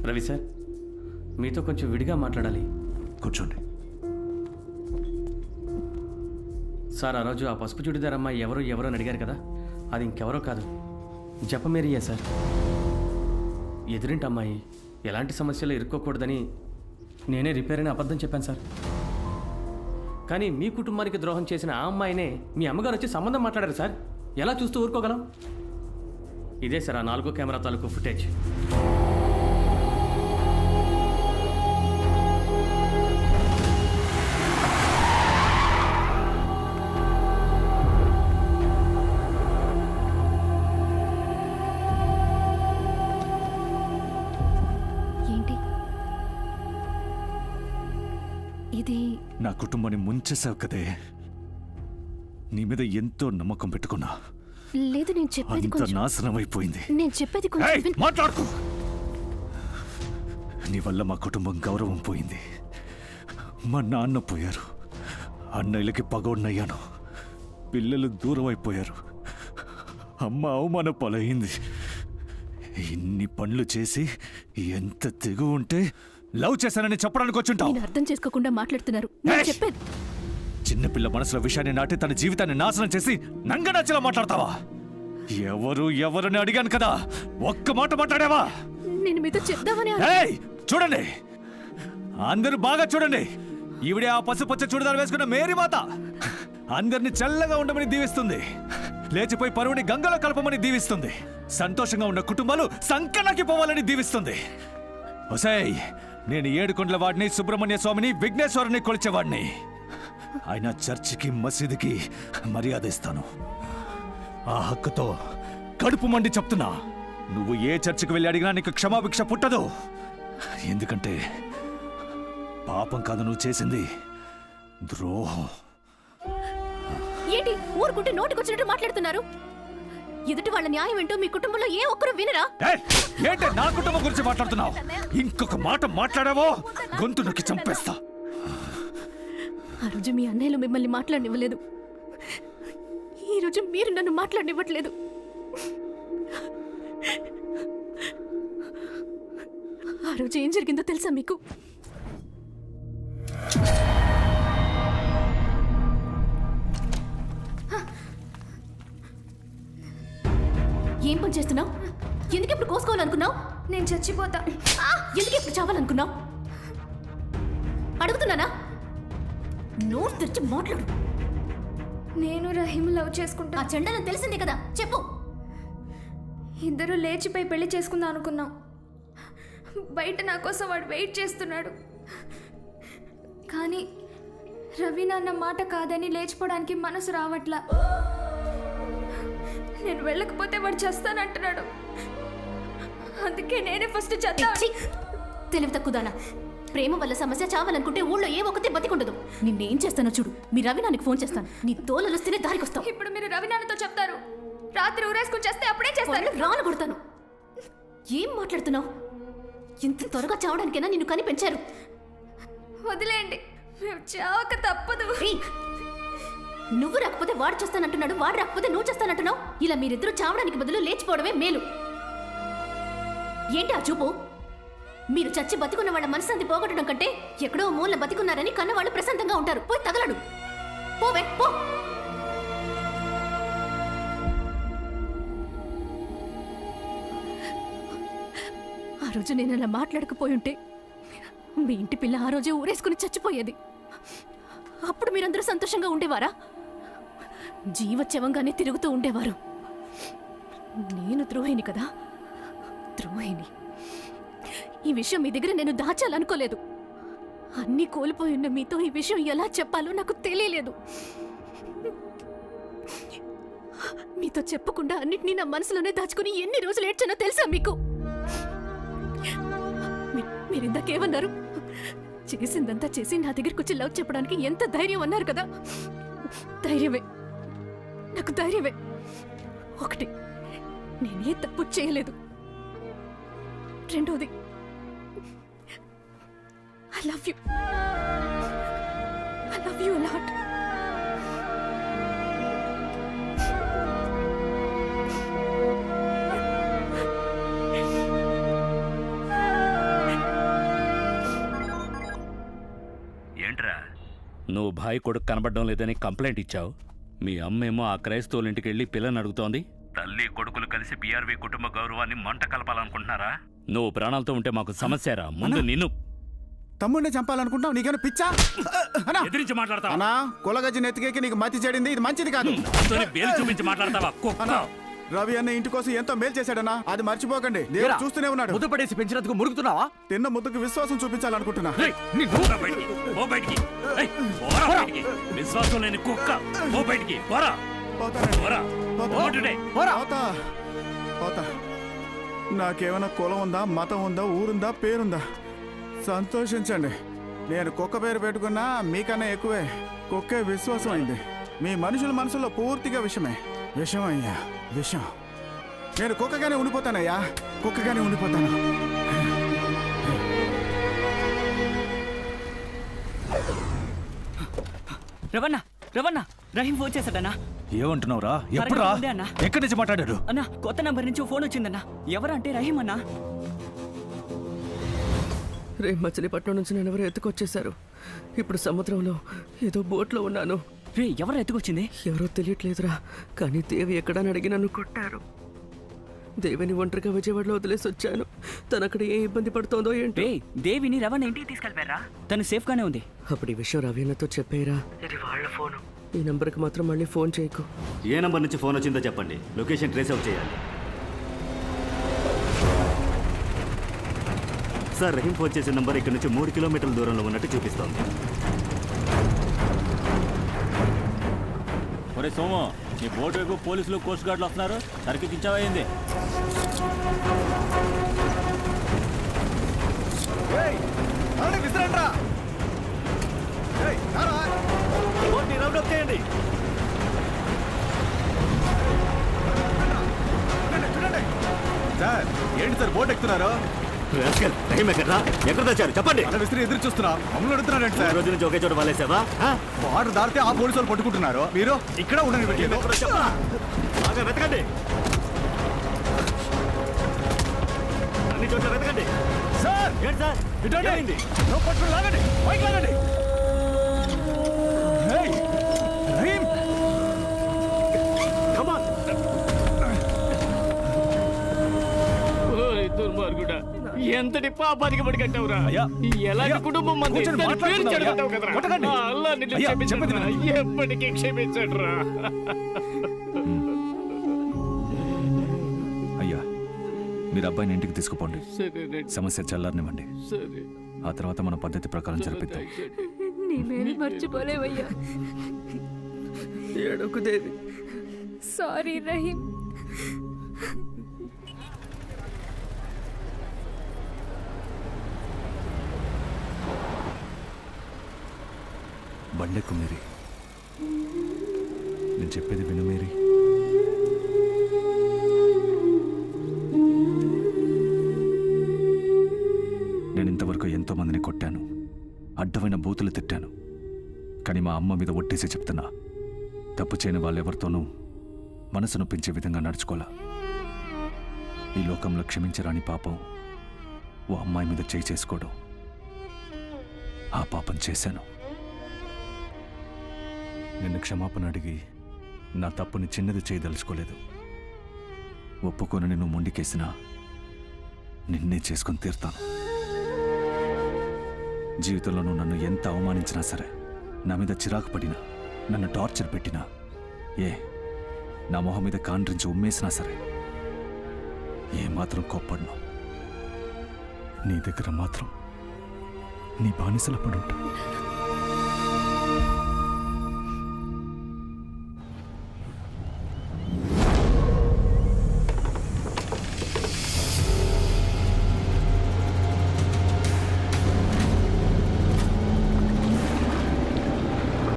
Ravi sir, మీతో కొంచెం విడిగా మాట్లాడాలి. కూర్చోండి. సార్, ఆ రోజు ఆ పసుపు చుడిదార్ అమ్మాయి ఎవరో అని అడిగారు కదా, అది ఇంకెవరో కాదు, జపమేరియే సార్. ఎదురింటి అమ్మాయి ఎలాంటి సమస్యలు ఇరుక్కోకూడదని నేనే రిపేర్ అని అబద్ధం చెప్పాను సార్. కానీ మీ కుటుంబానికి ద్రోహం చేసిన ఆ అమ్మాయినే మీ అమ్మగారు వచ్చి సంబంధం మాట్లాడారు సార్. ఎలా చూస్తూ ఊరుకోగలం? ఇదే సార్ ఆ 4 కెమెరా తాలూకు ఫుటేజ్. నా కుటుంబాన్ని ముంచేసావు కదే. నీ మీద ఎంతో నమ్మకం పెట్టుకున్నా. లేదు, నేను చెప్పేది కొంచెం నాశనం అయిపోయింది. నేను చెప్పేది కొంచెం మాట్లాడుకో. నీ వల్ల మా కుటుంబం గౌరవం పోయింది. మా నాన్న పోయారు, అన్నయ్యలకి పగోడినయ్యాను, పిల్లలు దూరం అయిపోయారు, అమ్మ అవమాన పాలయ్యింది. ఇన్ని పనులు చేసి ఎంత తెగు ఉంటే లవ్ చేశానని చెప్పడానికి వచ్చుంటావు. నేను అర్థం చేసుకోకుండా మాట్లాడుతున్నారు. నేను చెప్పేది చిన్నపిల్ల మనసులో విషయాన్ని నాటి తన జీవితాన్ని నాశనం చేసి నంగనాచిలా మాట్లాడతావా? ఎవరని అడిగాను కదా, ఒక్క మాట మాట్లాడావా? నేను మీతో చెప్దామని. చూడండి, అందరూ బాగా చూడండి. ఈవిడే ఆ పసుపచ్చ చూడదారు వేసుకున్న మేరీ మాత అందరిని చల్లగా ఉండమని దీవిస్తుంది. లేచిపోయి పరువుని గంగలో కలపమని దీవిస్తుంది. సంతోషంగా ఉన్న కుటుంబాలు సంకనాకి పోవాలని దీవిస్తుంది. ఒసేయ్, నేను 7 కొండల వాడిని, సుబ్రహ్మణ్య స్వామిని, విఘ్నేశ్వరుని కొలిచేవాడిని. ఆయన చర్చికి మసీదుకి మర్యాద ఇస్తాను. ఆ హక్కుతో కడుపు మండి చెప్తున్నా, నువ్వు ఏ చర్చికి వెళ్ళి అడిగినా నీకు క్షమాభిక్ష పుట్టదు. ఎందుకంటే పాపం కాదు నువ్వు చేసింది, ద్రోహం. ఏంటి ఊరుకుంటే నోటికొచ్చినట్టు మాట్లాడుతున్నారు? ఎదుటి వాళ్ళ న్యాయం ఏంటో మీ కుటుంబంలో ఏ ఒక్కరు వినరా? ఏంటి నా కుటుంబం గురించి మాట్లాడుతున్నావు? ఇంకొక మాట మాట్లాడావో గొంతు నొక్కి చంపేస్తా. ఆ రోజు మీ అన్నయ్యలు మిమ్మల్ని మాట్లాడనివ్వలేదు, ఈ రోజు మీరు నన్ను మాట్లాడనివ్వట్లేదు. ఆ రోజు ఏం జరిగిందో తెలుసా మీకు? ఏం పని చేస్తున్నావు? ఎందుకు ఇప్పుడు కోసుకోవాలనుకున్నావు? నేను చచ్చిపోతా. ఎందుకు ఇప్పుడు చావాలనుకున్నావు? అడుగుతున్నానా? నోరు తెరిచి మాట్లాడు. నేను రహీం లవ్ చేసుకుంటా. ఆ చెండను తెలిసిందే కదా, చెప్పు. ఇద్దరు లేచిపోయి పెళ్లి చేసుకుందాం అనుకున్నాం. బయట నా కోసం వాడు వెయిట్ చేస్తున్నాడు. కానీ రవి నాన్న మాట కాదని లేచిపోవడానికి మనసు రావట్లా. నేను వెళ్ళకపోతే వాడు చేస్తానంటున్నాడు. అందుకే నేనే ఫస్ట్ చేస్తా. తెలివి తక్కువదానా. ప్రేమ వల్ల సమస్య చావాలనుకుంటే ఊళ్ళో ఏ ఒక్కతే బతికుండదు. నిన్నేం చేస్తానో చూడు. మీ రవి నాన్నకి ఫోన్ చేస్తాను. నీ తోలలుస్తేనే దారికి వస్తావు. ఇప్పుడు మీరు రవి నాన్నతో చెప్తారు, రాత్రి ఊరేసుకుని చేస్తే అప్పుడే చేస్తాను. రాను కొడతాను. ఏం మాట్లాడుతున్నావు? ఇంత త్వరగా చావడానికైనా నిన్ను కని పెంచారు. వదిలేయండి, మేము చావక తప్పదు. నువ్వు రాకపోతే వాడు చేస్తానంటున్నాడు, వాడు రాకపోతే నువ్వు చేస్తానంటున్నావు. ఇలా మీరిద్దరూ చావడానికి బదులు లేచిపోవడమే మేలు. ఏంటి ఆ చూపు? మీరు చచ్చి బతికున్న వాళ్ళ మనశ్శాంతి పోగొట్టడం కంటే ఎక్కడో మూల బతికున్నారని కన్నవాళ్ళు ప్రశాంతంగా ఉంటారు. పోయి తగలడు. పోవే పో. ఆ రోజు నేను అలా మాట్లాడకపోయి ఉంటే మీ ఇంటి పిల్ల ఆ రోజే ఊరేసుకుని చచ్చిపోయేది. అప్పుడు మీరందరూ సంతోషంగా ఉండేవారా? జీవచ్చవంగానే తిరుగుతూ ఉండేవారు. నేను ద్రోహిని కదా, ద్రోహిని. ఈ విషయం మీ దగ్గర నేను దాచాలనుకోలేదు. అన్నీ కోల్పోయి ఉన్న మీతో ఈ విషయం ఎలా చెప్పాలో నాకు తెలియలేదు. మీతో చెప్పకుండా అన్నిటినీ నా మనసులోనే దాచుకుని ఎన్ని రోజులు ఏడ్చానో తెలుసా మీకు? మీరిందాకేమన్నారు? చేసిందంతా చేసి నా దగ్గరికి వచ్చి లవ్ చెప్పడానికి ఎంత ధైర్యం అన్నారు కదా. ధైర్యమే, నాకు ధైర్యమే. ఒకటి, నేనే తప్పు చేయలేదు. రెండోది, I love you. I love you a lot. నువ్వు భాయ్ కొడుకు కనబడడం లేదని కంప్లైంట్ ఇచ్చావు. మీ అమ్మేమో ఆ క్రైస్తవుల ఇంటికి వెళ్ళి పిల్లని అడుగుతోంది. తల్లి కొడుకులు కలిసి పిఆర్వి కుటుంబ గౌరవాన్ని మంట కలపాలనుకుంటున్నారా? నువ్వు ప్రాణాలతో ఉంటే మాకు సమస్యరా. ముందు నిన్ను తమ్ముడిని చంపాలనుకుంటావు, నీకేమైనా పిచ్చా? ఎదిరించి మాట్లాడతావా? అన్నా కులగజ్జి నెత్తికేకి నీకు మతి చెడింది, ఇది మంచిది కాదు. బేలు చూపించి మాట్లాడతావా? అన్నా రవి అన్న ఇంటి కోసం ఎంతో మేలు చేశాడన్నా, అది మర్చిపోకండి. దేవుడు చూస్తూనే ఉన్నాడు. ముద్దు పడేసి పెంచినందుకు మురుగుతున్నావా? తిన్న ముద్దుకు విశ్వాసం చూపించాలనుకుంటున్నా. విశ్వాసం లేని కుక్క. ఓ బయటికి పోరా. పోతానండి. పోరా. పోతా. పోరా. పోతా. పోతా. నాకేమైనా కులం ఉందా, మతం ఉందా, ఊరుందా, పేరుందా? సంతోషించండి. నేను కుక్క పేరు పెట్టుకున్నా మీకన్నా ఎక్కువే. కుక్కే విశ్వాసం అయింది. మీ మనుషుల మనసులో పూర్తిగా విషమే. విషం అయ్యా, విషం. నేను కుక్కగానే ఉండిపోతానయ్యా, కుక్కగానే ఉండిపోతాను. రవణ రవణ రహీం ఫోన్ చేశాడన్నా. ఏమంటున్నావురా? ఎప్పుడురా? ఉంది అన్న. ఎక్కడి నుంచి మాట్లాడాడు? అన్నా కొత్త నంబర్ నుంచి ఫోన్ వచ్చిందన్నా. ఎవరంటే రహీం అన్నా. రేపు మచిలీపట్నం నుంచి నేను ఎవరు ఎత్తుకొచ్చేశారు. ఇప్పుడు సముద్రంలో ఏదో బోట్లో ఉన్నాను. రే ఎవరు ఎత్తుకొచ్చింది? ఎవరో తెలియట్లేదురా, కానీ దేవి ఎక్కడని అడిగి నన్ను కొట్టారు. దేవిని ఒంటరిగా విజయవాడలో వదిలేసి వచ్చాను. తను అక్కడ ఏ ఇబ్బంది పడుతోందో ఏంటో. రే దేవిని రవణ ఇంటికి తీసుకెళ్ళిపోయారా? తను సేఫ్ గానే ఉంది. అప్పుడు ఈ విషయం రవీణతో చెప్పేరా. ఇది వాళ్ళ ఫోను. ఈ నంబర్కి మాత్రం మళ్ళీ ఫోన్ చేయకు. ఏ నంబర్ నుంచి ఫోన్ వచ్చిందో చెప్పండి, లొకేషన్ ట్రేస్ అవుట్ చేయాలి. సార్ రహీం ఫోన్ చేసిన నంబర్ ఇక్కడ నుంచి 3 కిలోమీటర్ల దూరంలో ఉన్నట్టు చూపిస్తోంది. ఒరే సోము, నీ బోట్ వైపు పోలీసులు కోస్ట్ గార్డులు వస్తున్నారు. సరికి కించవైంది. చేయండి. సార్ ఏంటి సార్ బోట్ ఎక్కుతున్నారు? రహీం ఎక్కడ తెచ్చారు చెప్పండి. విసిరి ఎదురు చూస్తున్నా, మమ్మల్ని అడుగుతున్నారండి సార్. రోజు నుంచి ఒకే చోట వాళ్ళేసావా? వాటర్ దారితే ఆ పోలీసు వాళ్ళు పట్టుకుంటున్నారు. మీరు ఇక్కడ ఉండండి. బాగా వెతకండి, అన్ని చోట్ల వెతకండి. సార్ ఏంటి సార్ ఇటండి. పట్టుకుని లాగండి, పైకి లాగండి. ఏయ్, రహీం ఎంతటి పాపానికి పడికట్టావురా? అయ్యా, ఎలాంటి కుటుంబం మంది కూర్చొని ఇంతటి పేరు మాట్లాడుకుందాం చెడగొట్టావు అయ్యా. కదరా? కొట్టకండి. ఆ అల్లా నిన్ను అయ్యా, క్షమించడురా. చెప్పండి వినండి. ఎప్పటికీ క్షమించడురా. అయ్యా, మీరు అబ్బాయిని ఇంటికి తీసుకుపోండి. సమస్య చల్లారనివ్వండి. ఆ తర్వాత మన పద్ధతి ప్రకారం జరిపిద్దాం. నీ మేలు మర్చిపోలేవయ్యా. ఏడోకు దేవి. సారీ రహీం. బండెక్కు మేరీ. నేను చెప్పేది విను మేరీ. నేను ఇంతవరకు ఎంతో మందిని కొట్టాను, అడ్డమైన బూతులు తిట్టాను. కానీ మా అమ్మ మీద ఒట్టేసి చెప్తున్నా, తప్పు చేయని వాళ్ళెవరితోనూ మనసు నొప్పించే విధంగా నడుచుకోలా. ఈ లోకంలో క్షమించరాని పాపం ఓ అమ్మాయి మీద చేయి చేసుకోవడం. ఆ పాపం చేశాను. నిన్ను క్షమాపణ అడిగి నా తప్పుని చిన్నది చేయదలుచుకోలేదు. ఒప్పుకొని నిన్ను మొండికేసినా నిన్నే చేసుకొని తీరుతాను. జీవితంలో నువ్వు నన్ను ఎంత అవమానించినా సరే, నా మీద చిరాకు పడినా, నన్ను టార్చర్ పెట్టినా, నా మొహం మీద కాండ్రించి ఉమ్మేసినా సరే, ఏమాత్రం కోప్పడను. నీ దగ్గర మాత్రం నీ బానిసల పడి ఉంటా.